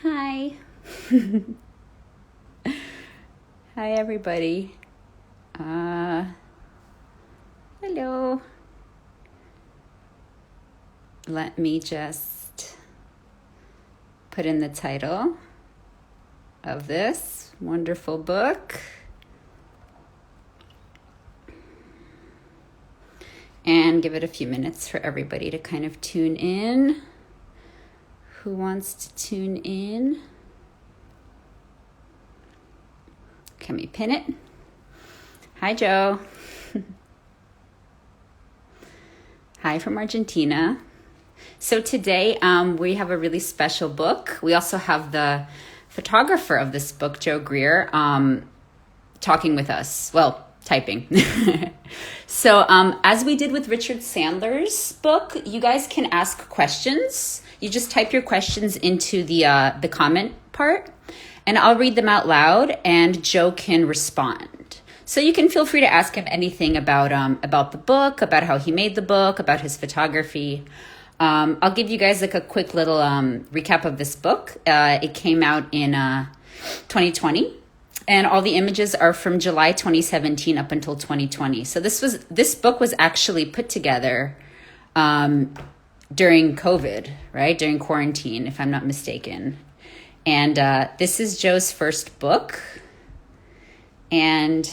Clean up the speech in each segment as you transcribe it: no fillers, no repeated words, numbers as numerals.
Hi. Hi, everybody. Hello. Let me just put in the title of this wonderful book. And give it a few minutes for everybody to kind of tune in. Who wants to tune in? Can we pin it? Hi, Joe. Hi from Argentina. So today we have a really special book. We also have the photographer of this book, Joe Greer, talking with us. Well, typing. So as we did with Richard Sandler's book, you guys can ask questions. You just type your questions into the comment part, and I'll read them out loud, and Joe can respond. So you can feel free to ask him anything about the book, about how he made the book, about his photography. I'll give you guys like a quick little recap of this book. It came out in 2020. And all the images are from July 2017 up until 2020. So this book was actually put together during COVID, right? During quarantine, if I'm not mistaken. And this is Joe's first book. And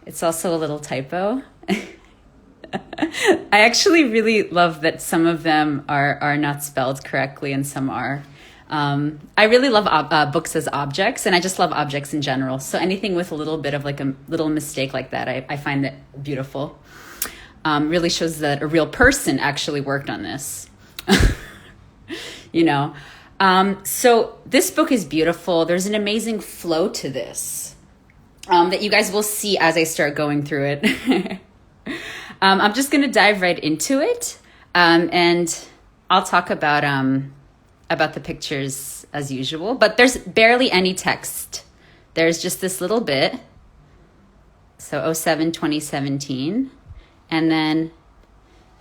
it's also a little typo. I actually really love that some of them are not spelled correctly and some are. I really love books as objects, and I just love objects in general. So anything with a little bit of like a little mistake like that, I find it beautiful. Really shows that a real person actually worked on this. So this book is beautiful. There's an amazing flow to this that you guys will see as I start going through it. I'm just going to dive right into it, and I'll talk about the pictures as usual, but there's barely any text. There's just this little bit. So 07-2017, and then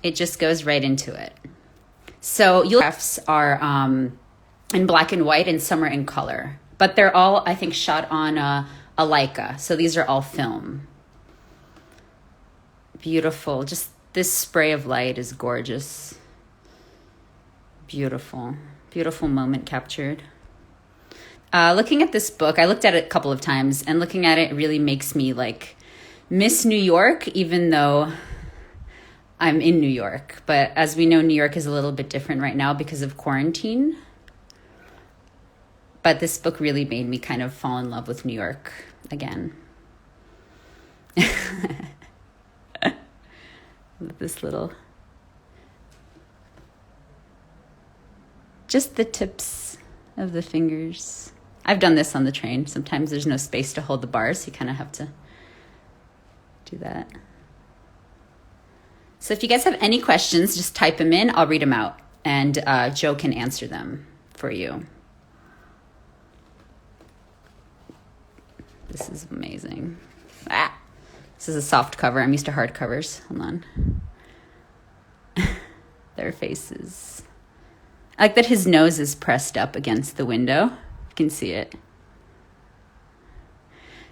it just goes right into it. So your photographs are in black and white, and some are in color, but they're all, I think, shot on a Leica. So these are all film. Beautiful. Just this spray of light is gorgeous. Beautiful. Beautiful moment captured. Looking at this book, I looked at it a couple of times, and looking at it really makes me like miss New York, even though I'm in New York. But as we know, New York is a little bit different right now because of quarantine. But this book really made me kind of fall in love with New York again. This little... just the tips of the fingers. I've done this on the train. Sometimes there's no space to hold the bars, so you kind of have to do that. So if you guys have any questions, just type them in. I'll read them out, and Joe can answer them for you. This is amazing. This is a soft cover. I'm used to hard covers. Hold on. Their faces. I like that his nose is pressed up against the window. You can see it.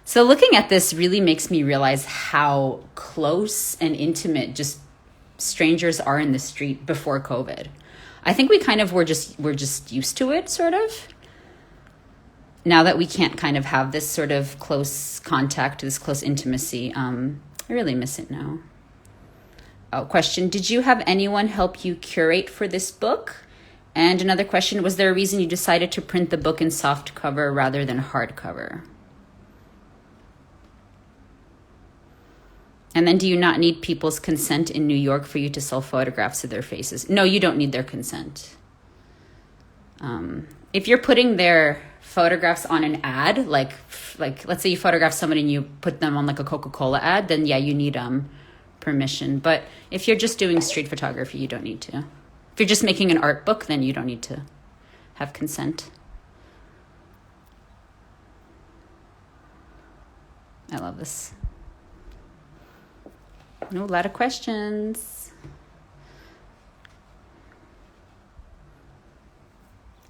So looking at this really makes me realize how close and intimate just strangers are in the street before COVID. I think we kind of we're just used to it, sort of. Now that we can't kind of have this sort of close contact, this close intimacy, I really miss it now. Oh, question. Did you have anyone help you curate for this book? And another question, was there a reason you decided to print the book in soft cover rather than hardcover? And then, do you not need people's consent in New York for you to sell photographs of their faces? No, you don't need their consent. If you're putting their photographs on an ad, like let's say you photograph somebody and you put them on like a Coca-Cola ad, then yeah, you need permission. But if you're just doing street photography, you don't need to. If you're just making an art book, then you don't need to have consent. I love this. A lot of questions.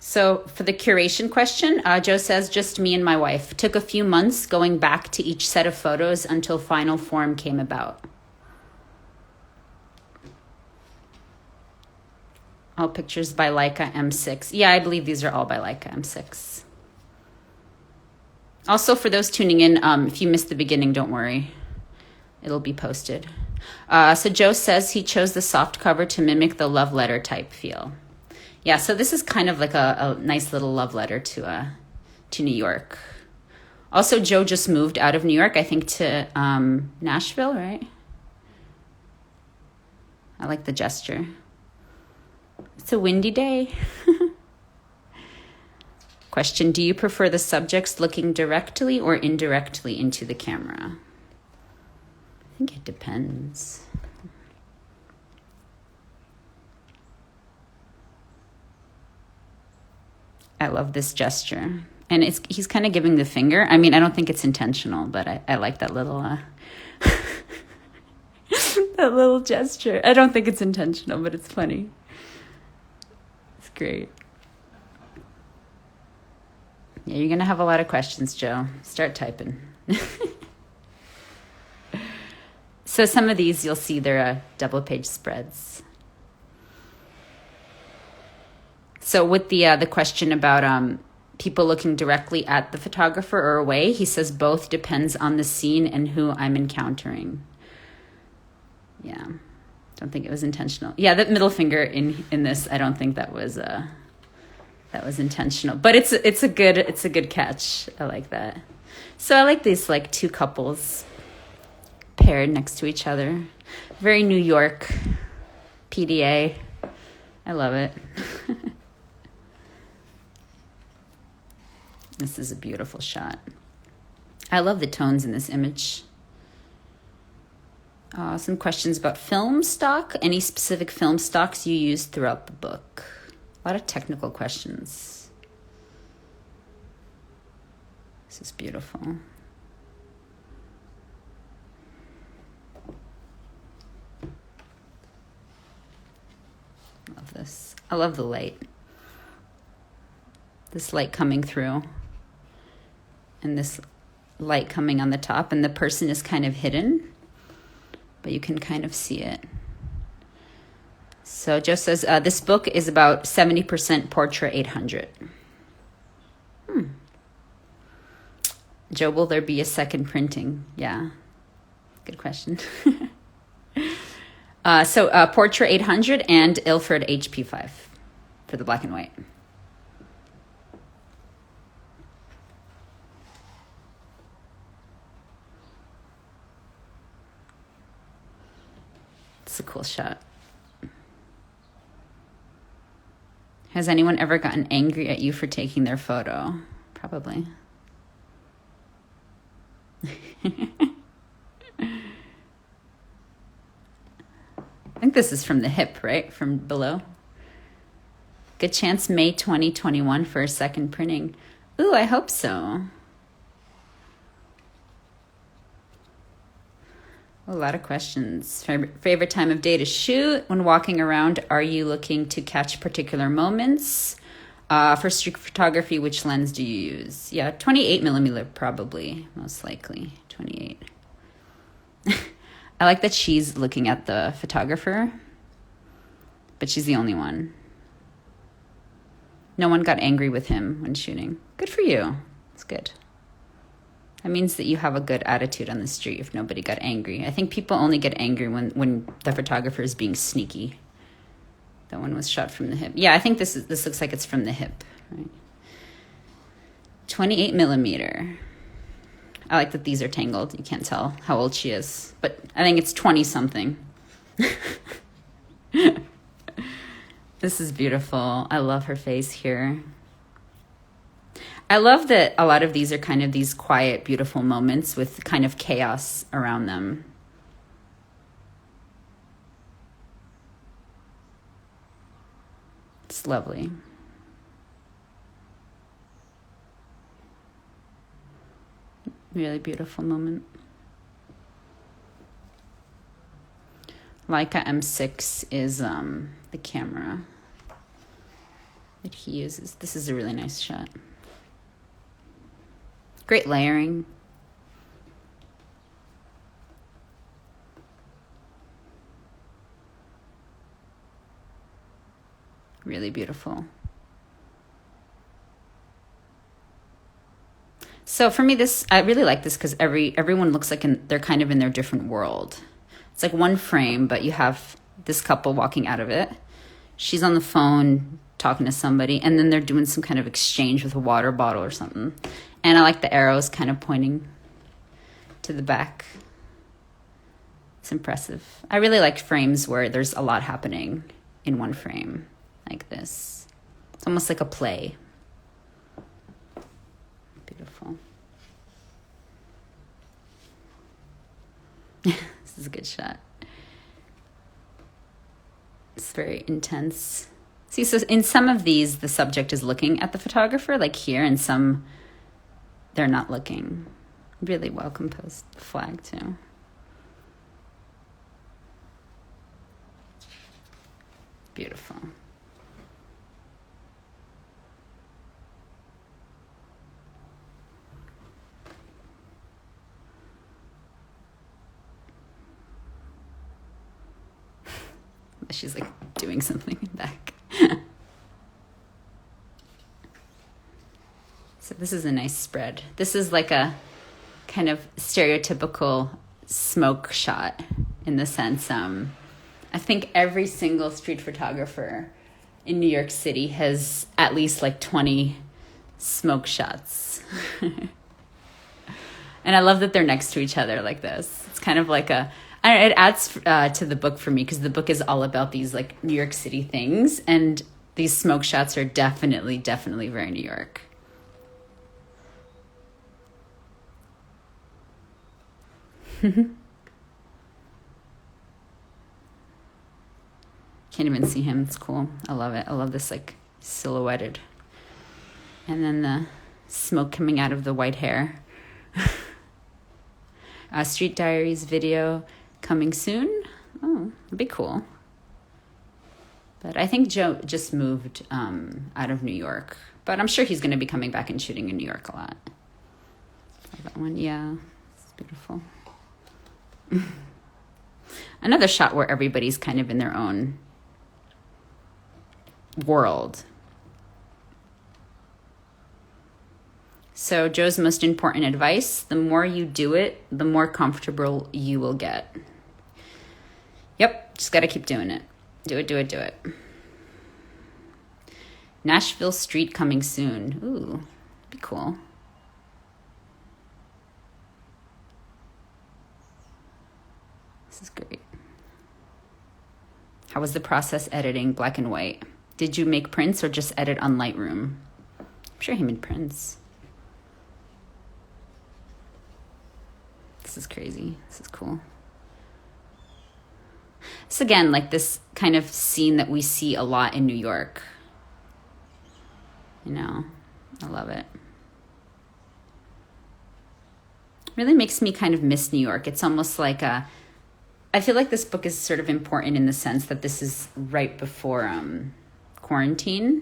So for the curation question, Joe says, just me and my wife. Took a few months going back to each set of photos until final form came about. All pictures by Leica M6. Yeah, I believe these are all by Leica M6. Also, for those tuning in, if you missed the beginning, don't worry. It'll be posted. So Joe says he chose the soft cover to mimic the love letter type feel. Yeah, so this is kind of like a nice little love letter to New York. Also, Joe just moved out of New York, I think, to Nashville, right? I like the gesture. It's a windy day. Question, do you prefer the subjects looking directly or indirectly into the camera? I think it depends. I love this gesture. And he's kind of giving the finger. I mean, I don't think it's intentional, but I like that little that little gesture. I don't think it's intentional, but it's funny. It's great. Yeah, you're going to have a lot of questions, Joe. Start typing. So some of these you'll see they're double page spreads. So with the question about people looking directly at the photographer or away, he says both depends on the scene and who I'm encountering. Yeah, don't think it was intentional. Yeah, that middle finger in this, I don't think that was intentional. But it's a good catch. I like that. So I like these like two couples paired next to each other. Very New York PDA. I love it. This is a beautiful shot. I love the tones in this image. Some questions about film stock. Any specific film stocks you used throughout the book? A lot of technical questions. This is beautiful. Love this. I love the light. This light coming through. And this light coming on the top. And the person is kind of hidden, but you can kind of see it. So Joe says, this book is about 70% Portrait 800. Joe, will there be a second printing? Yeah, good question. So Portrait 800 and Ilford HP5 for the black and white. It's a cool shot. Has anyone ever gotten angry at you for taking their photo? Probably. I think this is from the hip, right? From below. Good chance May 2021 for a second printing. Ooh, I hope so. A lot of questions. Favorite time of day to shoot? When walking around, are you looking to catch particular moments? For street photography, which lens do you use? Yeah, 28 millimeter probably, most likely. 28. I like that she's looking at the photographer, but she's the only one. No one got angry with him when shooting. Good for you. It's good. That means that you have a good attitude on the street if nobody got angry. I think people only get angry when the photographer is being sneaky. That one was shot from the hip. Yeah, I think this looks like it's from the hip. Right? 28 millimeter. I like that these are tangled. You can't tell how old she is. But I think it's 20-something. This is beautiful. I love her face here. I love that a lot of these are kind of these quiet, beautiful moments with kind of chaos around them. It's lovely. Really beautiful moment. Leica M6 is the camera. that he uses. This is a really nice shot. Great layering. Really beautiful. So for me, I really like this because everyone looks like they're kind of in their different world. It's like one frame, but you have this couple walking out of it. She's on the phone talking to somebody, and then they're doing some kind of exchange with a water bottle or something. And I like the arrows kind of pointing to the back. It's impressive. I really like frames where there's a lot happening in one frame, like this. It's almost like a play. Beautiful. This is a good shot. It's very intense. See, so in some of these, the subject is looking at the photographer, like here, and some, they're not looking. Really well composed flag, too. Beautiful. She's like doing something back. So this is a nice spread. This is like a kind of stereotypical smoke shot in the sense, I think every single street photographer in New York City has at least like 20 smoke shots. And I love that they're next to each other like this. It's kind of like it adds to the book for me because the book is all about these like New York City things, and these smoke shots are definitely very New York. Can't even see him. It's cool. I love it. I love this like silhouetted. And then the smoke coming out of the white hair. Street Diaries video coming soon. Oh, that'd be cool. But I think Joe just moved out of New York. But I'm sure he's going to be coming back and shooting in New York a lot. That one, yeah. It's beautiful. Another shot where everybody's kind of in their own world. So Joe's most important advice: the more you do it, the more comfortable you will get. Yep, just got to keep doing it. Do it. Nashville Street coming soon. Ooh, be cool. This is great. How was the process editing black and white? Did you make prints or just edit on Lightroom? I'm sure he made prints. This is crazy. This is cool. It's again like this kind of scene that we see a lot in New York. You know, I love it. Really makes me kind of miss New York. It's almost like I feel like this book is sort of important in the sense that this is right before quarantine.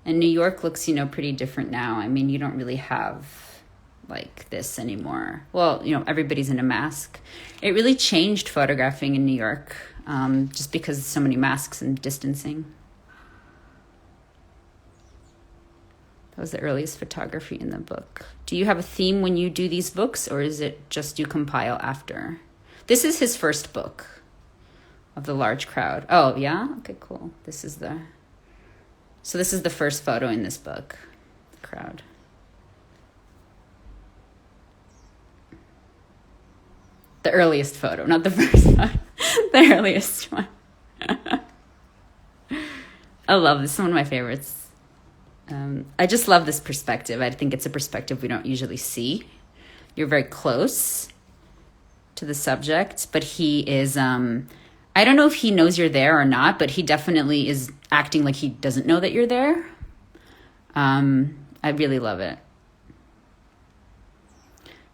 And New York looks, pretty different now. I mean, you don't really have like this anymore. Well, everybody's in a mask. It really changed photographing in New York just because of so many masks and distancing. That was the earliest photography in the book. Do you have a theme when you do these books, or is it just you compile after? This is his first book of the large crowd. Oh, yeah? Okay, cool. This is the first photo in this book, the crowd. The earliest photo, not the first one. The earliest one. I love this. It's one of my favorites. I just love this perspective. I think it's a perspective we don't usually see. You're very close to the subject, but he is, I don't know if he knows you're there or not, but he definitely is acting like he doesn't know that you're there. I really love it.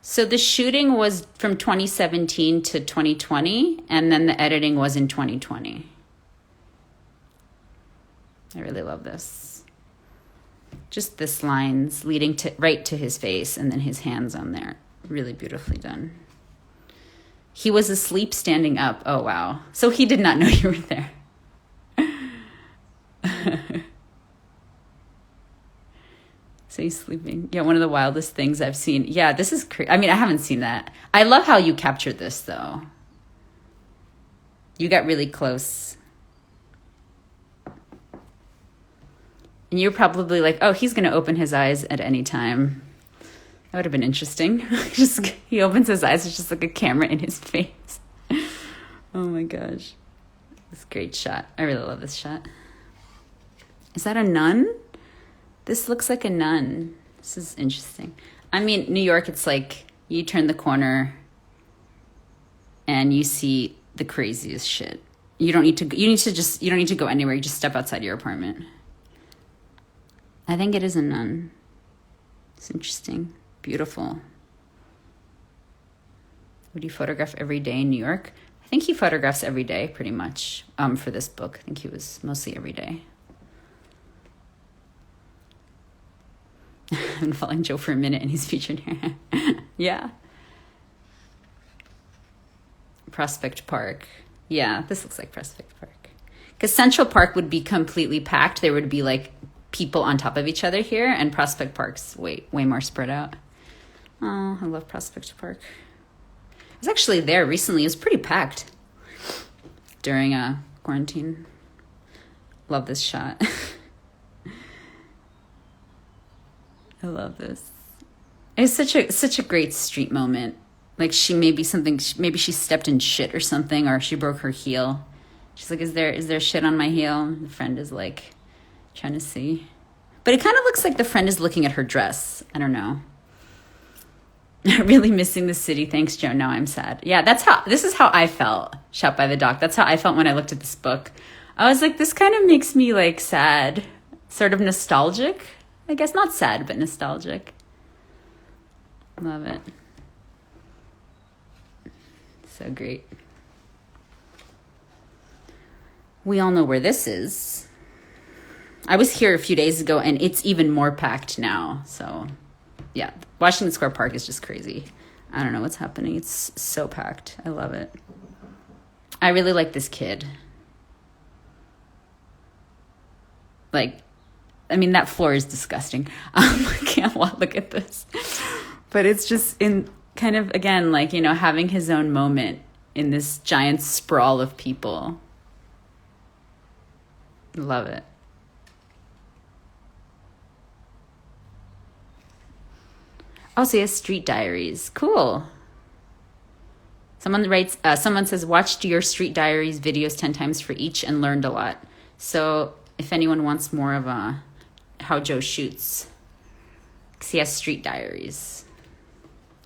So the shooting was from 2017 to 2020, and then the editing was in 2020. I really love this. Just this lines leading to right to his face and then his hands on there. Really beautifully done. He was asleep standing up. Oh, wow. So he did not know you were there. So he's sleeping. Yeah, one of the wildest things I've seen. Yeah, this is crazy. I mean, I haven't seen that. I love how you captured this, though. You got really close. And you're probably like, oh, he's going to open his eyes at any time. That would have been interesting. He opens his eyes, it's just like a camera in his face. Oh my gosh. This great shot. I really love this shot. Is that a nun? This looks like a nun. This is interesting. I mean, New York, it's like you turn the corner and you see the craziest shit. You don't need to go anywhere. You just step outside your apartment. I think it is a nun. It's interesting. Beautiful. Would you photograph every day in New York? I think he photographs every day, pretty much, for this book. I think he was mostly every day. I've been following Joe for a minute and he's featured here. Yeah. Prospect Park. Yeah, this looks like Prospect Park. Because Central Park would be completely packed. There would be like people on top of each other here, and Prospect Park's way more spread out. Oh, I love Prospect Park. I was actually there recently. It was pretty packed during quarantine. Love this shot. I love this. It's such a great street moment. Like maybe she stepped in shit or something, or she broke her heel. She's like, is there shit on my heel? And the friend is like trying to see. But it kind of looks like the friend is looking at her dress. I don't know. Really missing the city. Thanks, Joe. Now I'm sad. Yeah, this is how I felt. Shot by the Dock. That's how I felt when I looked at this book. I was like, this kind of makes me like sad, sort of nostalgic. I guess not sad, but nostalgic. Love it. So great. We all know where this is. I was here a few days ago and it's even more packed now. So yeah, Washington Square Park is just crazy. I don't know what's happening. It's so packed. I love it. I really like this kid. Like, I mean, that floor is disgusting. I can't look at this. But it's just in kind of, again, like, you know, having his own moment in this giant sprawl of people. Love it. Oh, so he has street diaries. Cool. Someone says, watched your street diaries videos 10 times for each and learned a lot. So if anyone wants more of how Joe shoots, because he has street diaries,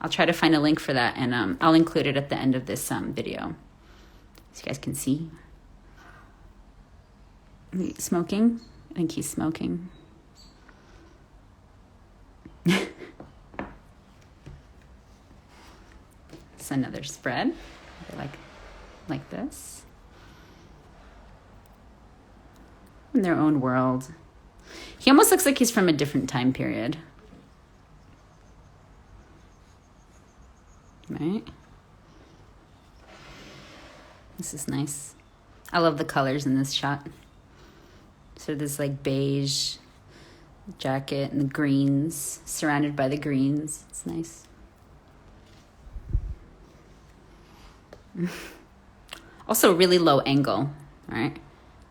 I'll try to find a link for that, and I'll include it at the end of this video, so you guys can see. Smoking? I think he's smoking. It's another spread, like this. In their own world. He almost looks like he's from a different time period. Right? This is nice. I love the colors in this shot. So this like beige jacket and the greens, surrounded by the greens. It's nice. Also really low angle, right?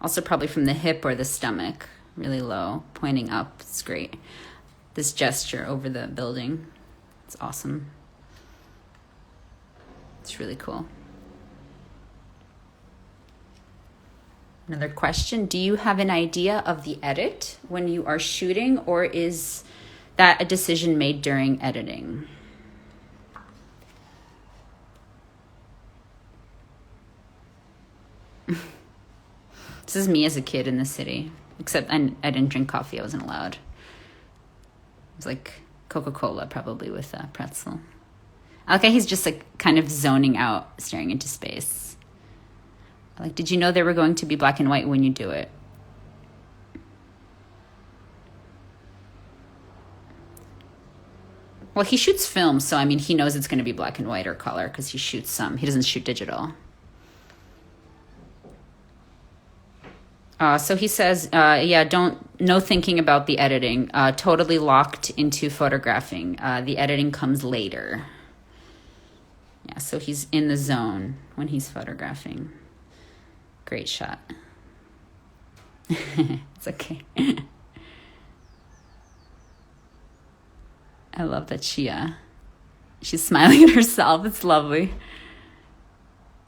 Also probably from the hip or the stomach. Really low, pointing up. It's great. This gesture over the building. It's awesome. It's really cool. Another question. Do you have an idea of the edit when you are shooting, or is that a decision made during editing? This is me as a kid in the city, except I didn't drink coffee. I wasn't allowed. It was like Coca-Cola, probably with a pretzel. Okay, he's just like kind of zoning out, staring into space. Like, did you know they were going to be black and white when you do it? Well, he shoots film, so I mean, he knows it's going to be black and white or color because he shoots some. He doesn't shoot digital. So he says, no thinking about the editing. Totally locked into photographing. The editing comes later. Yeah, so he's in the zone when he's photographing. Great shot. It's okay. I love that she's smiling at herself. It's lovely.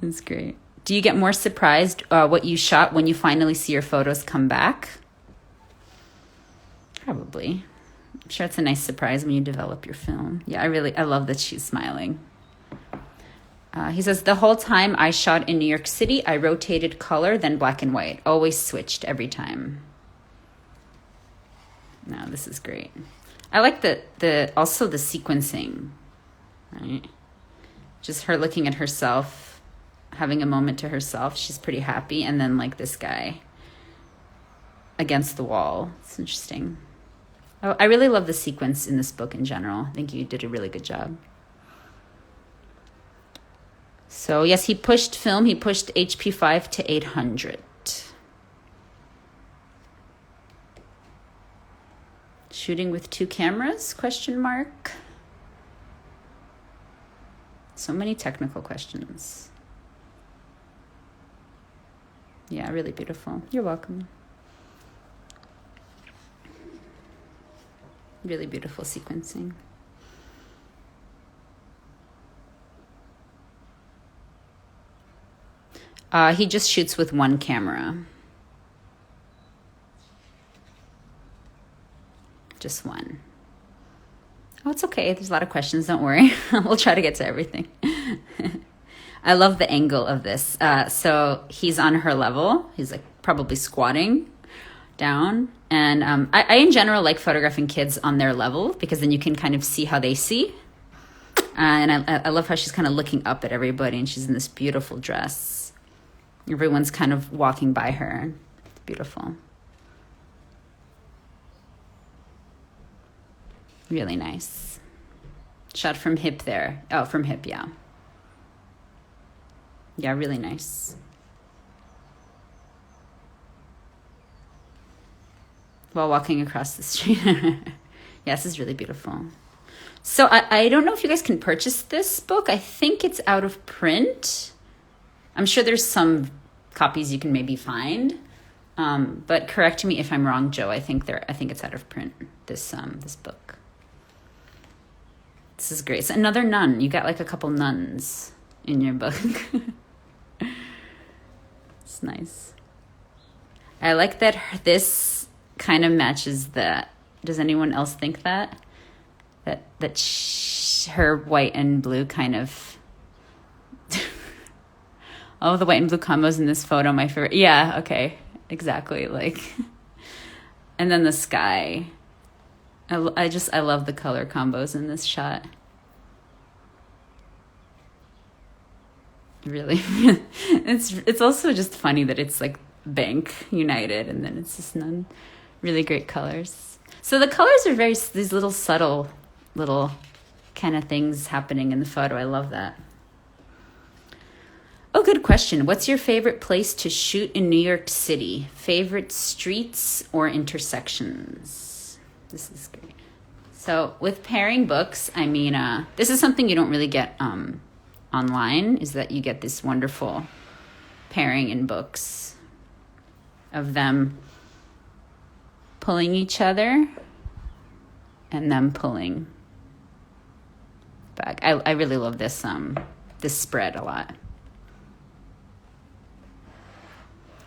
It's great. Do you get more surprised what you shot when you finally see your photos come back? Probably. I'm sure it's a nice surprise when you develop your film. Yeah, I love that she's smiling. He says, the whole time I shot in New York City, I rotated color, then black and white. Always switched every time. No, this is great. I like also the sequencing, right? Just her looking at herself, having a moment to herself. She's pretty happy. And then like this guy against the wall. It's interesting. Oh, I really love the sequence in this book in general. I think you did a really good job. So yes, he pushed film. He pushed HP5 to 800. Shooting with 2 cameras? Question mark. So many technical questions. Yeah, really beautiful. You're welcome. Really beautiful sequencing. He just shoots with 1 camera. Just 1. Oh, it's okay. There's a lot of questions. Don't worry. We'll try to get to everything. I love the angle of this. So he's on her level. He's like probably squatting down. And I in general like photographing kids on their level because then you can kind of see how they see. And I love how she's kind of looking up at everybody and she's in this beautiful dress. Everyone's kind of walking by her. It's beautiful. Really nice. Shot from hip there. Oh, from hip, yeah. Yeah, really nice. While walking across the street. Yes, this is really beautiful. So I don't know if you guys can purchase this book. I think it's out of print. I'm sure there's some copies you can maybe find. But correct me if I'm wrong, Joe. I think it's out of print, this book. This is great. So another nun. You got like a couple nuns in your book. It's nice. I like that this kind of matches that. Does anyone else think that? Her white and blue kind of... Oh, the white and blue combos in this photo, my favorite. Yeah, okay. Exactly. Like, and then the sky. I love the color combos in this shot. Really. It's also just funny that it's like Bank United and then it's just none. Really great colors. So the colors are these little subtle little kind of things happening in the photo. I love that. Oh, good question. What's your favorite place to shoot in New York City? Favorite streets or intersections? This is great. So with pairing books, I mean, this is something you don't really get online, is that you get this wonderful pairing in books of them pulling each other and them pulling back. I really love this spread a lot.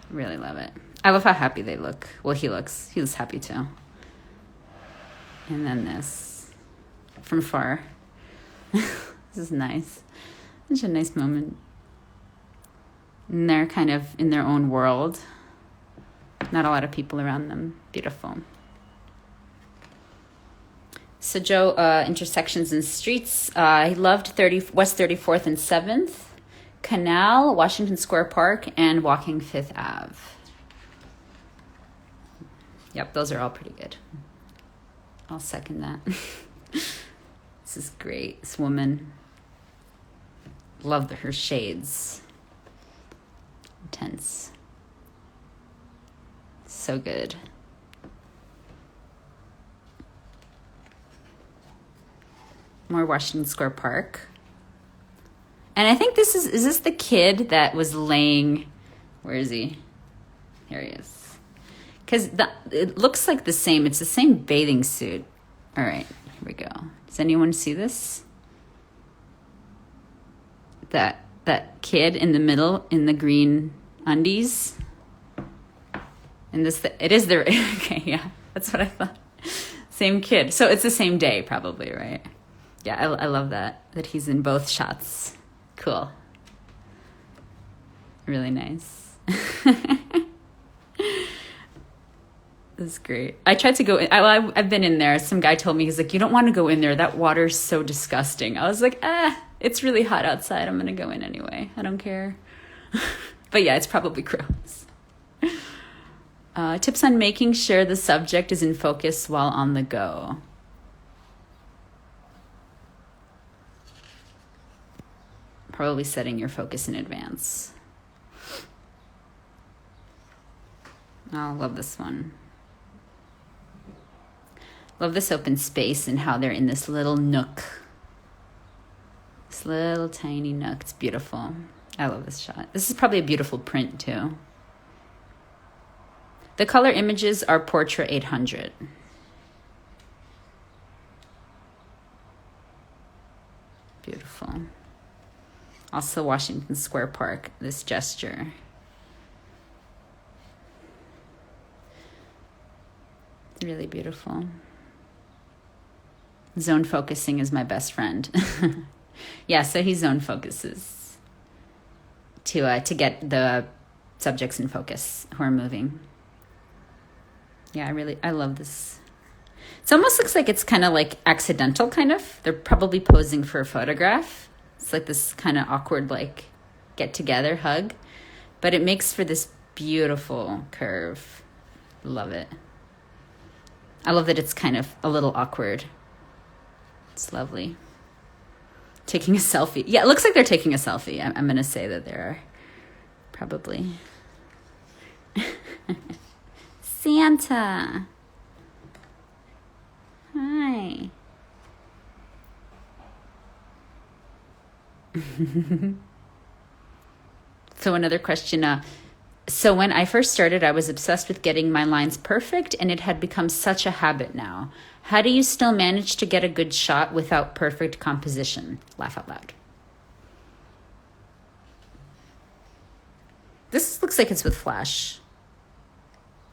Really love it. I love how happy they look. Well, he looks happy too. And then this from far. This is nice. Such a nice moment. And they're kind of in their own world. Not a lot of people around them. Beautiful. So Joe, intersections and streets. He loved West 34th and 7th. Canal, Washington Square Park, and walking Fifth Ave. Yep, those are all pretty good. I'll second that. This This is great. This woman. Love her shades. Intense. So good. More Washington Square Park. And I think this is this the kid that was laying, where is he? Here he is. Because it looks like the same, it's the same bathing suit. All right, here we go. Does anyone see this? That kid in the middle in the green undies. And this, it is the, okay, yeah, that's what I thought. Same kid. So it's the same day probably, right? Yeah, I love that he's in both shots. Cool. Really nice. This is great. I tried to go in. I've been in there. Some guy told me, he's like, you don't want to go in there. That water's so disgusting. I was like, it's really hot outside. I'm going to go in anyway. I don't care. But yeah, it's probably gross. Tips on making sure the subject is in focus while on the go. Probably setting your focus in advance. Oh, I love this one. Love this open space and how they're in this little nook. This little tiny nook. It's beautiful. I love this shot. This is probably a beautiful print too. The color images are Portra 800. Beautiful. Also Washington Square Park, this gesture. Really beautiful. Zone focusing is my best friend. Yeah, so he zone focuses to get the subjects in focus who are moving. Yeah, I love this. It almost looks like it's kind of like accidental, kind of. They're probably posing for a photograph. It's like this kind of awkward, like, get-together hug. But it makes for this beautiful curve. Love it. I love that it's kind of a little awkward. It's lovely. Taking a selfie. Yeah, it looks like they're taking a selfie. I'm going to say that they're probably. Santa. Hi. So another question. So when I first started, I was obsessed with getting my lines perfect, and it had become such a habit now. How do you still manage to get a good shot without perfect composition? Laugh out loud. This looks like it's with flash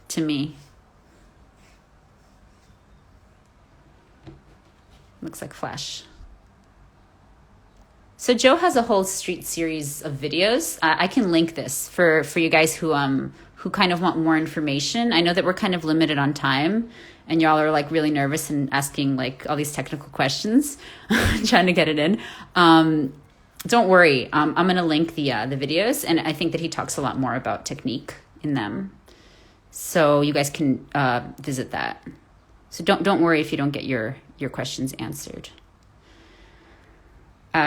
to me. Looks like flash. So Joe has a whole street series of videos. I can link this for you guys who kind of want more information. I know that we're kind of limited on time, and y'all are like really nervous and asking like all these technical questions, trying to get it in. Don't worry. I'm going to link the videos, and I think that he talks a lot more about technique in them. So you guys can visit that. So don't worry if you don't get your questions answered.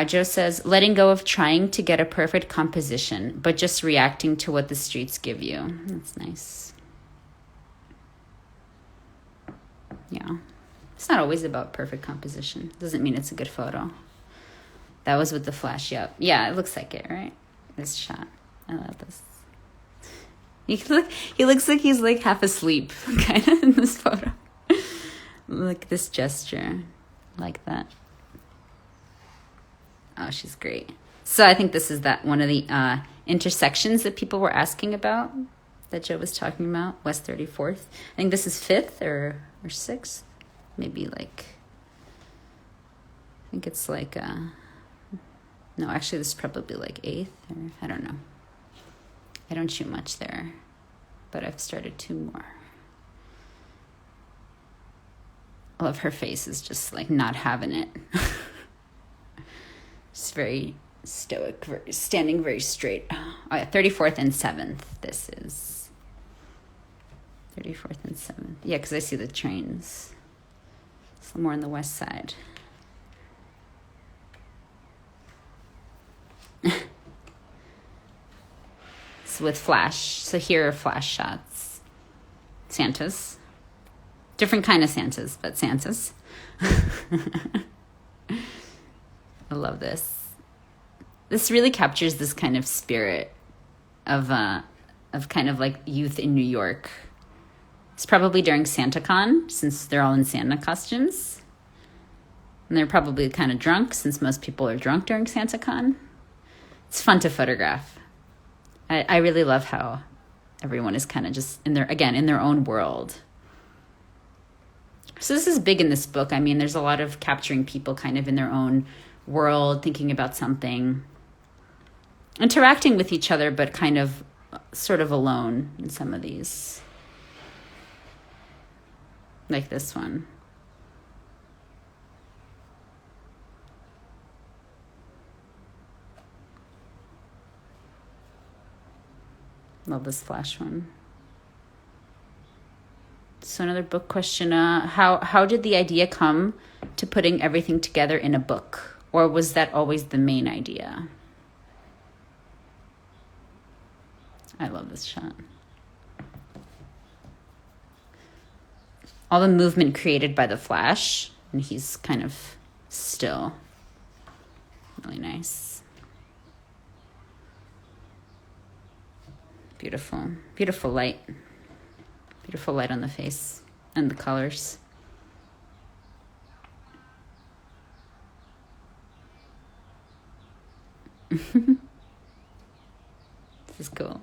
Joe says, letting go of trying to get a perfect composition, but just reacting to what the streets give you. That's nice. Yeah. It's not always about perfect composition. Doesn't mean it's a good photo. That was with the flash. Yep. Yeah, it looks like it, right? This shot. I love this. He looks like he's like half asleep, kind of, in this photo. Like this gesture. Like that. Oh, she's great. So I think this is that one of the intersections that people were asking about that Joe was talking about, West 34th. I think this is 5th or 6th. Maybe like, I think it's like, no, actually this is probably like 8th, or I don't know. I don't shoot much there, but I've started 2 more. I love her face is just like not having it. It's very stoic, standing very straight. Oh, yeah, 34th and 7th, this is. 34th and 7th. Yeah, because I see the trains. It's more on the west side. shots with flash. So here are flash shots. Santas. Different kind of Santas, but Santas. I love this. This really captures this kind of spirit of kind of like youth in New York. It's probably during SantaCon, since they're all in Santa costumes. And they're probably kind of drunk, since most people are drunk during SantaCon. It's fun to photograph. I really love how everyone is kind of just in their own world. So this is big in this book. I mean, there's a lot of capturing people kind of in their own world, thinking about something, interacting with each other, but kind of sort of alone in some of these. Like this one. Love this flash one. So another book question. How did the idea come to putting everything together in a book? Or was that always the main idea? I love this shot. All the movement created by the flash, and he's kind of still. Really nice. Beautiful. Beautiful light. Beautiful light on the face and the colors. This is cool.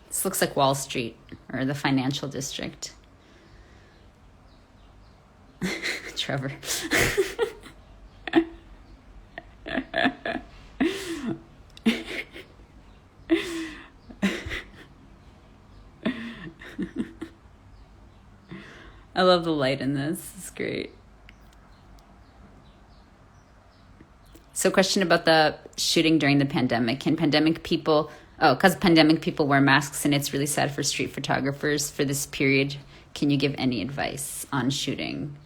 This looks like Wall Street or the financial district. Trevor. I love the light in this. It's great. So question about the shooting during the pandemic. Can pandemic people... Oh, because pandemic people wear masks and it's really sad for street photographers for this period. Can you give any advice on shooting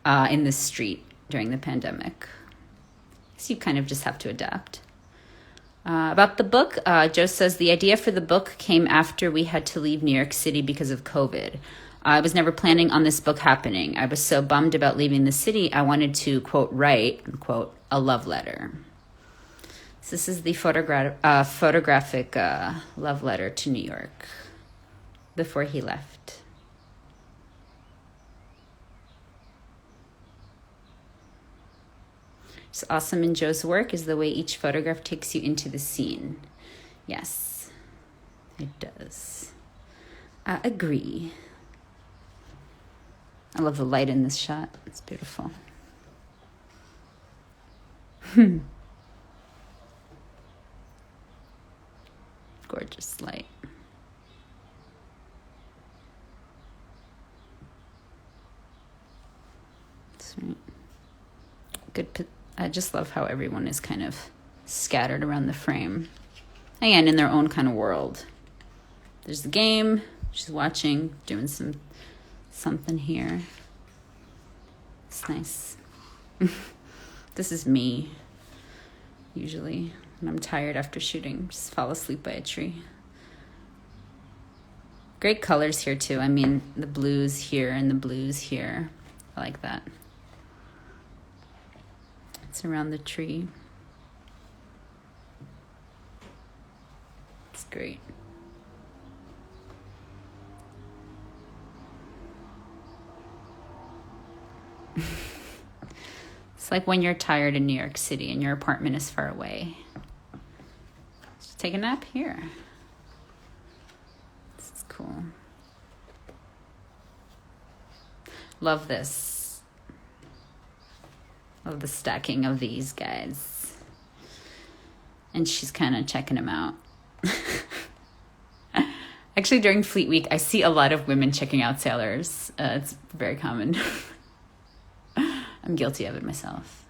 in the street during the pandemic? So you kind of just have to adapt. About the book, Joe says, the idea for the book came after we had to leave New York City because of COVID. I was never planning on this book happening. I was so bummed about leaving the city, I wanted to, quote, write, unquote, a love letter. So this is the photographic love letter to New York before he left. So awesome in Joe's work is the way each photograph takes you into the scene. Yes, it does. I agree. I love the light in this shot. It's beautiful. Gorgeous light. Sweet. Good. I just love how everyone is kind of scattered around the frame. Again, in their own kind of world. There's the game. She's watching, doing something here. It's nice. This is me, usually, when I'm tired after shooting. Just fall asleep by a tree. Great colors here, too. I mean, the blues here and the blues here. I like that. It's around the tree. It's great. It's like when you're tired in New York City and your apartment is far away. Just take a nap here. This is cool. Love this. Love the stacking of these guys. And she's kind of checking them out. Actually, during Fleet Week, I see a lot of women checking out sailors. It's very common. I'm guilty of it myself,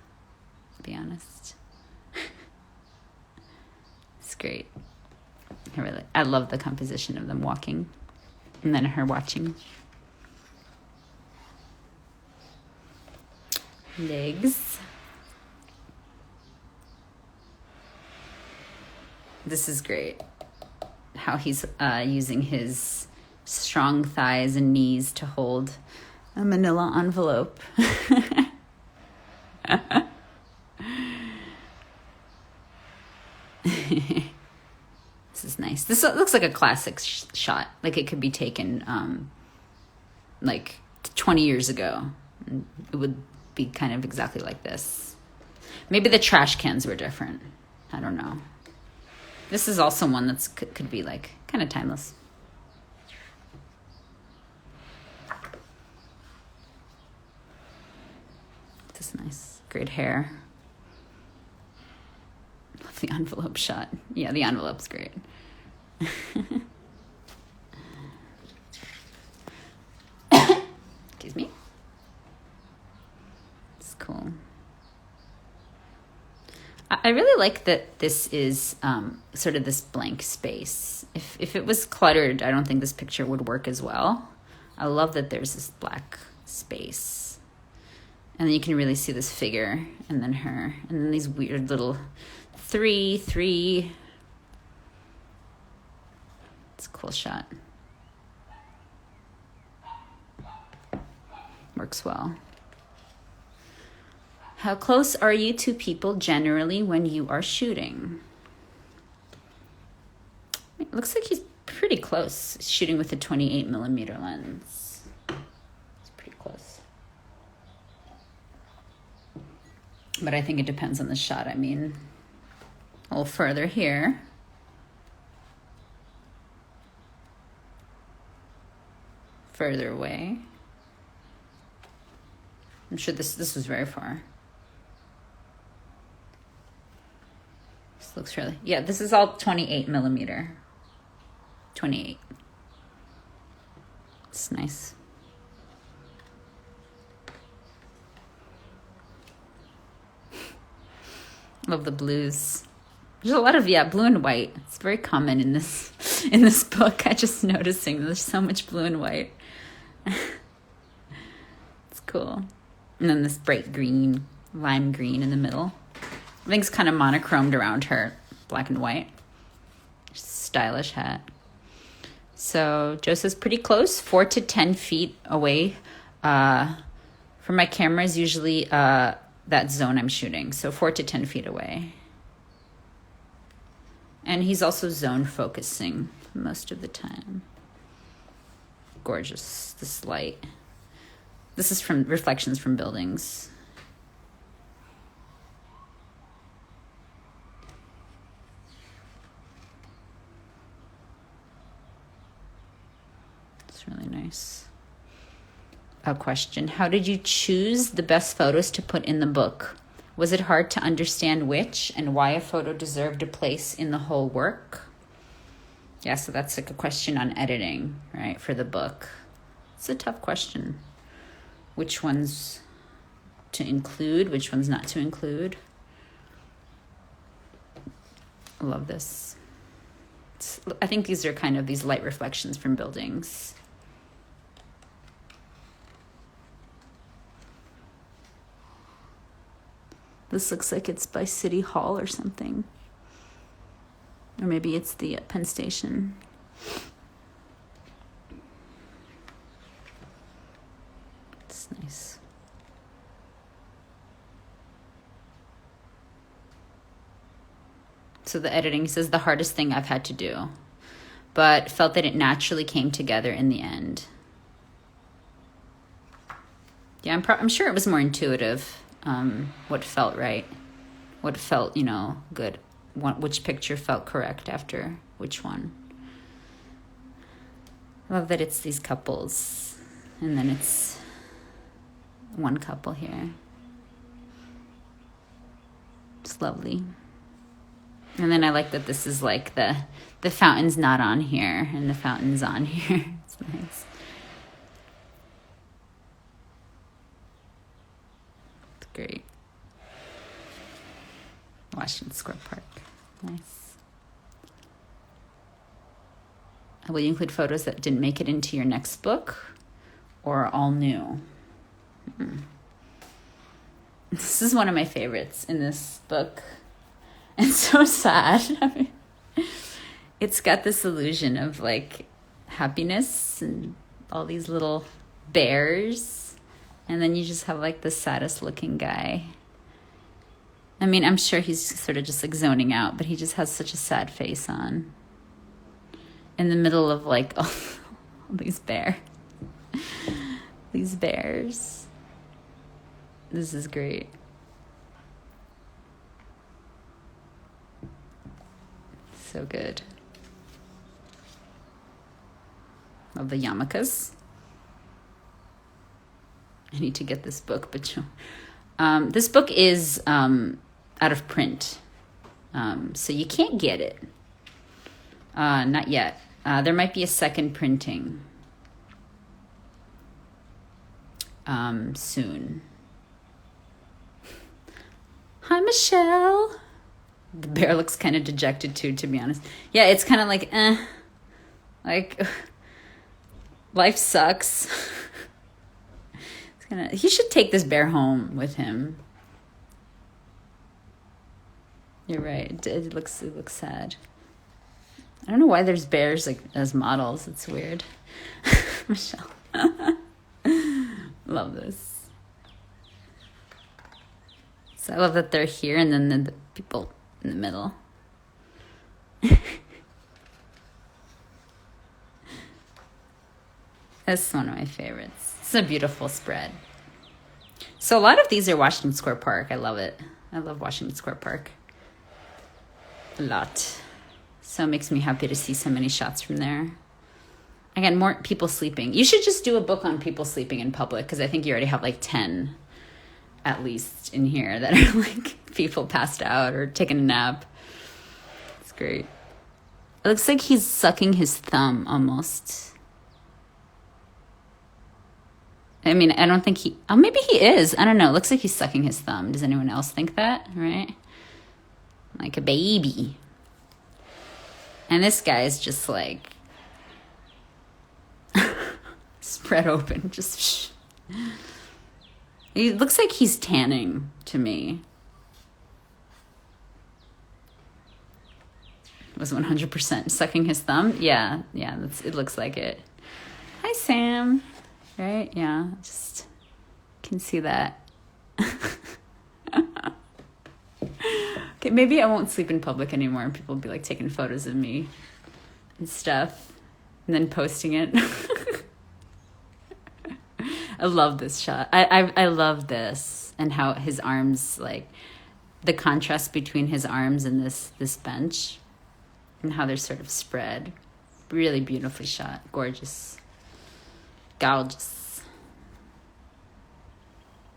to be honest. It's great. I love the composition of them walking and then her watching. Legs. This is great. How he's using his strong thighs and knees to hold a manila envelope. This is nice. This looks like a classic shot. Like it could be taken like 20 years ago. It would be kind of exactly like this. Maybe the trash cans were different. I don't know. This is also one that's could be like kind of timeless. This is nice. Great hair. Love the envelope shot. Yeah, the envelope's great. Excuse me. It's cool. I really like that this is sort of this blank space. If it was cluttered, I don't think this picture would work as well. I love that there's this black space. And then you can really see this figure, and then her, and then these weird little three. It's a cool shot. Works well. How close are you to people generally when you are shooting? It looks like he's pretty close, shooting with a 28mm lens. It's pretty close. But I think it depends on the shot. I mean, a little further here. Further away. I'm sure this was very far. This looks really, yeah, this is all 28mm. 28. It's nice. Love the blues. There's a lot of, blue and white. It's very common in this book. I just noticing there's so much blue and white. It's cool. And then this bright green, lime green in the middle. Everything's kind of monochromed around her, black and white. Stylish hat. So Joseph's pretty close, 4 to 10 feet away. For my camera is usually that zone I'm shooting, so 4 to 10 feet away. And he's also zone focusing most of the time. Gorgeous, this light. This is from reflections from buildings. It's really nice. A question: how did you choose the best photos to put in the book? Was it hard to understand which and why a photo deserved a place in the whole work? Yeah, so that's like a question on editing, right, for the book. It's a tough question. Which ones to include, which ones not to include. I love this. I think these are kind of these light reflections from buildings. This looks like it's by City Hall or something. Or maybe it's the Penn Station. It's nice. So the editing says the hardest thing I've had to do, but felt that it naturally came together in the end. Yeah, I'm sure it was more intuitive. What felt right, what felt, good, which picture felt correct after which one. I love that it's these couples, and then it's one couple here. It's lovely. And then I like that this is like the fountain's not on here, and the fountain's on here. It's nice. Great. Washington Square Park. Nice. Will you include photos that didn't make it into your next book or all new? This is one of my favorites in this book. It's so sad. I It's got this illusion of like happiness and all these little bears. And then you just have like the saddest looking guy. I mean, I'm sure he's sort of just like zoning out, but he just has such a sad face on. In the middle of like all these these bears. This is great. So good. Love the yarmulkes. I need to get this book, but this book is out of print, so you can't get it. Not yet. There might be a second printing soon. Hi, Michelle. The bear looks kind of dejected too, to be honest. Yeah, it's kind of like, like life sucks. He should take this bear home with him. You're right. It looks sad. I don't know why there's bears like as models. It's weird. Michelle. Love this. So I love that they're here and then the people in the middle. That's one of my favorites. It's a beautiful spread. So a lot of these are Washington Square Park. I love it. I love Washington Square Park. A lot. So it makes me happy to see so many shots from there. Again, more people sleeping. You should just do a book on people sleeping in public, because I think you already have like 10 at least in here that are like people passed out or taking a nap. It's great. It looks like he's sucking his thumb almost. I mean, I don't think maybe he is. I don't know. It looks like he's sucking his thumb. Does anyone else think that? Right? Like a baby. And this guy is just like spread open. Just he looks like he's tanning to me. Was 100% sucking his thumb. Yeah, it looks like it. Hi, Sam. Right? Yeah, just can see that. Okay, maybe I won't sleep in public anymore and people will be like taking photos of me and stuff and then posting it. I love this shot. I love this and how his arms, like the contrast between his arms and this bench and how they're sort of spread. Really beautifully shot. Gorgeous. Gorgeous.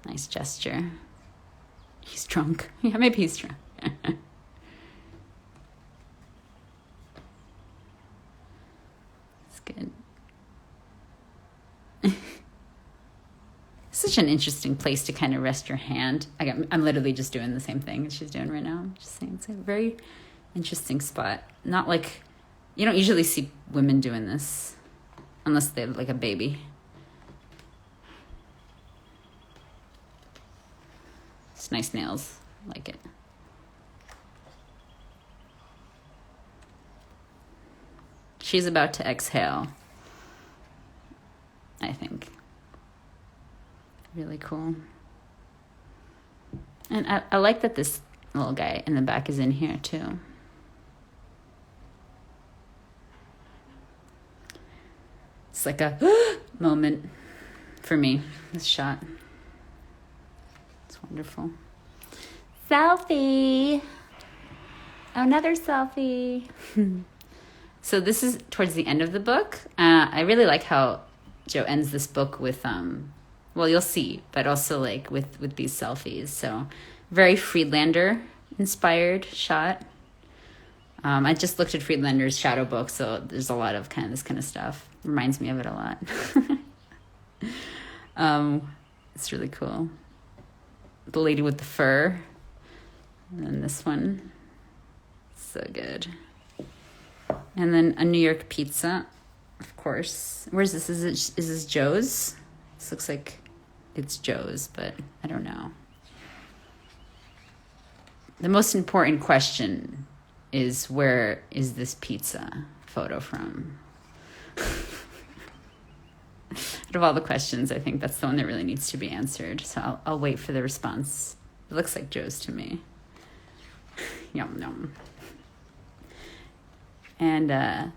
Nice gesture. He's drunk. Yeah, maybe he's drunk. It's good. Such an interesting place to kind of rest your hand. I'm literally just doing the same thing she's doing right now. I'm just saying it's a very interesting spot. Not like, you don't usually see women doing this unless they have like a baby. It's nice nails. I like it. She's about to exhale, I think. Really cool. And I like that this little guy in the back is in here too. It's like a moment for me, this shot. It's wonderful. Selfie. Another selfie. So this is towards the end of the book. I really like how Joe ends this book with, well, you'll see, but also like with these selfies. So very Friedlander inspired shot. I just looked at Friedlander's shadow book, so there's a lot of this kind of stuff. Reminds me of it a lot. It's really cool. The lady with the fur. And then this one. So good. And then a New York pizza, of course. Where's this? Is this Joe's? This looks like it's Joe's, but I don't know. The most important question is, where is this pizza photo from? Out of all the questions, I think that's the one that really needs to be answered. So I'll wait for the response. It looks like Joe's to me. Yum, yum. And I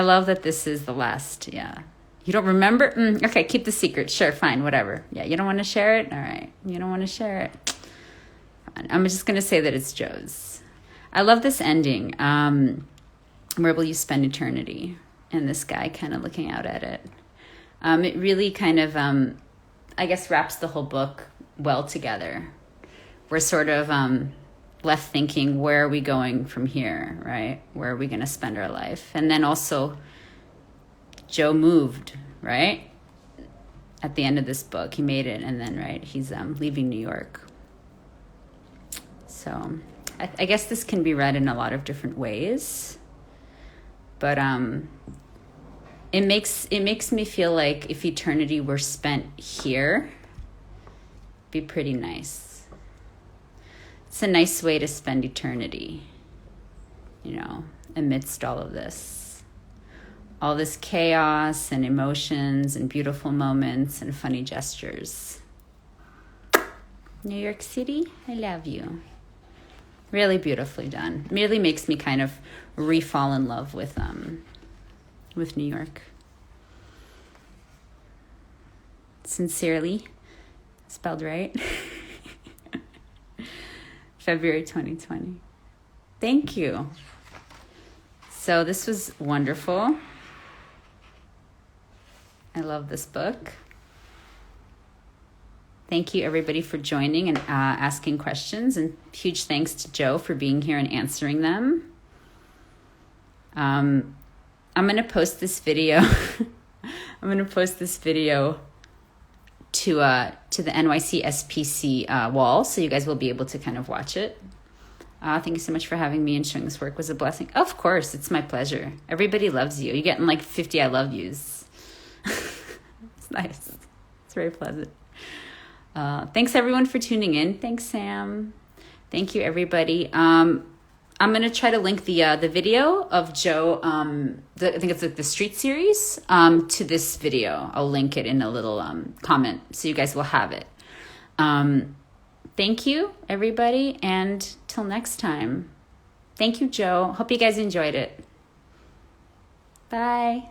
love that this is the last, yeah. You don't remember? Okay, keep the secret. Sure, fine, whatever. Yeah, you don't want to share it? All right. You don't want to share it? Fine. I'm just going to say that it's Joe's. I love this ending. Where will you spend eternity? And this guy kind of looking out at it. It really kind of, I guess, wraps the whole book well together. We're sort of left thinking, where are we going from here, right? Where are we going to spend our life? And then also, Joe moved, right? At the end of this book, he made it, and then, right, he's leaving New York. So I guess this can be read in a lot of different ways. But it makes me feel like if eternity were spent here, it'd be pretty nice. It's a nice way to spend eternity, amidst all of this. All this chaos and emotions and beautiful moments and funny gestures. New York City, I love you. Really beautifully done. Really makes me kind of re-fall in love with New York. Sincerely, spelled right. February 2020. Thank you. So this was wonderful. I love this book. Thank you, everybody, for joining and asking questions. And huge thanks to Joe for being here and answering them. I'm going to post this video. To the NYC SPC wall, so you guys will be able to kind of watch it. Thank you so much for having me and showing this work. It was a blessing. Of course, it's my pleasure. Everybody loves you. You're getting like 50 I love yous. It's nice. It's very pleasant. Thanks everyone for tuning in. Thanks, Sam. Thank you, everybody. I'm going to try to link the video of Joe, I think it's like the street series, to this video. I'll link it in a little comment so you guys will have it. Thank you, everybody, and till next time. Thank you, Joe. Hope you guys enjoyed it. Bye.